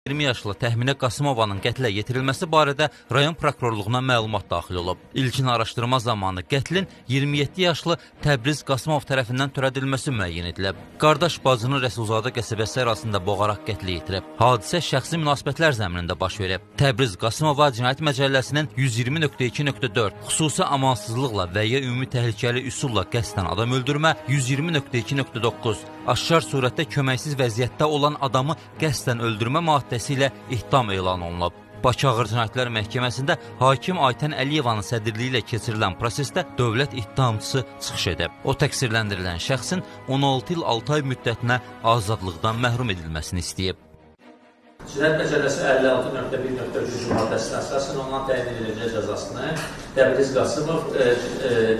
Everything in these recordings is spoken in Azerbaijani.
20 yaşlı Təxminə Qasımovanın qətlə yetirilməsi barədə rayon prokurorluğuna məlumat daxil olub. İlkin araşdırma zamanı qətlin 27 yaşlı Təbriz Qasımov tərəfindən törədilməsi müəyyən edilib. Qardaş bacını Rəsulzadə qəsəbəsi arasında boğaraq qətlə yetirib. Hadisə şəxsi münasibətlər zəminində baş verib. Təbriz Qasımova Cinayət Məcəlləsinin 120.2.4 xüsusi amansızlıqla və ya ümumi təhlükəli üsulla qəsdən adam öldürmə, 120.2.9 aşkar surətdə köməksiz vəziyyətdə olan adamı qəsdən öldürmə maddəsi ilə ittiham elan olunub. Bakı Ağır Cinayətlər Məhkəməsində hakim Aytən Əliyevanın sədrliyi ilə keçirilən prosesdə dövlət ittihamçısı çıxış edib. O təqsirləndirilən şəxsin 16 il 6 ay müddətinə azadlıqdan məhrum edilməsini istəyib. Cinayət Məcəlləsi 56.1.3 maddəsinə əsasən ondan təyin ediləcək cəzasını Təbriz Qasımov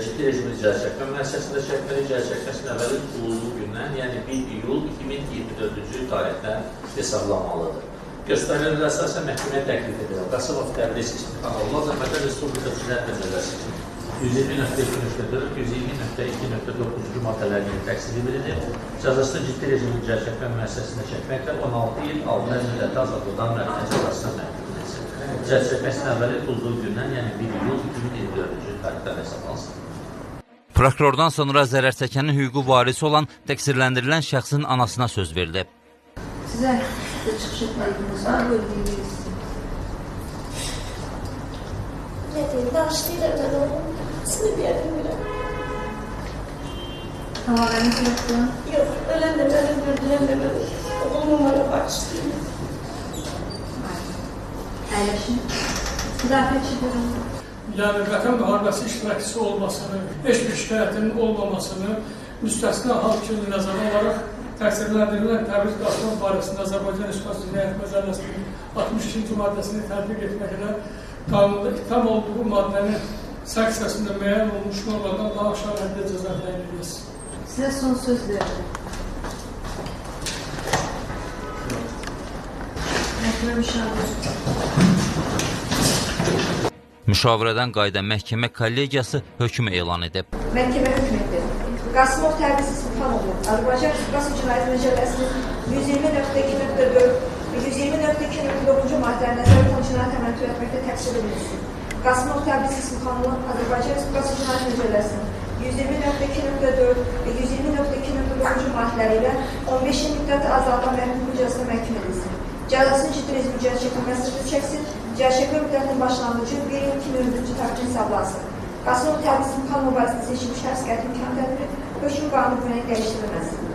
ciddi rejimli cəzaçəkmə müəssisəsində çəkməli, cəzaçəkməsinin əvvəli tutulduğu gündən, yəni 1 iyul 2024-cü tarixdən hesablamalıdır. Göstərilir əsasən məhkəməyə təklif edilir. Qasımov Təbriz İstixanoğlu Azərbaycan Respublikası Cinayət Məcəlləsi 120.2.4, 120.2.9-cu maddələrinin təqsiri bilinir. Cəzasını ciddi rejimli cəzaçəkmə müəssisəsində çəkməklə 16 il 6 ay müddəti azadlıqdan məhrum cəzasına məhkum edilsin. Cəzaçəkməsinin əvvəli tutulduğu gündən, yəni 1 iyul 2024-cü tarixdən hesablansın. Prokurordan sonra zərər çəkənin hüquqi varisi olan təqsirləndirilən şəxsin anasına söz verilib. Sizə çıxış etmədiniz, var bölgəyiz. Ne diyeyim, danıştıyla ben oğlum. Sınıf yerim bile. Tamamen yoktu. Yok, ölen de ben öldürdüğüm de ben. Oğlum bana başlıyor. Əyləşin. Müdafiəçi durum. Yəni, vətən müharibəsi iştirakçısı olmasını, heç bir şikayətinin olmamasını müstəsna hal kimi nəzərə alaraq təqsirləndirilən Təbriz Qasımov barəsində Azərbaycan Respublikası Cinayət Məcəlləsinin 62-ci maddəsini tətbiq etməklə qanunda itham olduğu maddənin səksəsində müəyyən olmuş normadan daha aşağı həddə cəza təyin edilir. Sizə son söz verir. Məhkəmə müşavirəsi. Müşavirədən qayıdan məhkəmə kollegiyası hökmü elan edib. Məhkəmə hökm etdi. Qasımov Təbriz İstixanoğlu Azərbaycan Respublikası Cinayət Məcəlləsinin 120.2.4 və 120.2.9-cu maddələrə nəzərə cinayət əməli törətməkdə təqsir edilsin. Qasımov Təbriz İstixanoğlu Azərbaycan Respublikası Cinayət Məcəlləsinin 120.2.4 və 120.2.9-cu maddələri ilə 15 il müddəti azadlıqdan məhrum cəzasına məhkum edilsin. Cəzasını ciddi rejimli cəzaçəkmə müəssisəsində çəksin. Cəzaçəkmə müddətinin başlanğıcı 1 il 2024-cü tarixdən hesablansın. Qasımov Təbriz İstixanoğlu barəsində seçilmiş həbs qəti imkan tədbiri hökm qanunu qüvvəyə dəyişdirilməsin.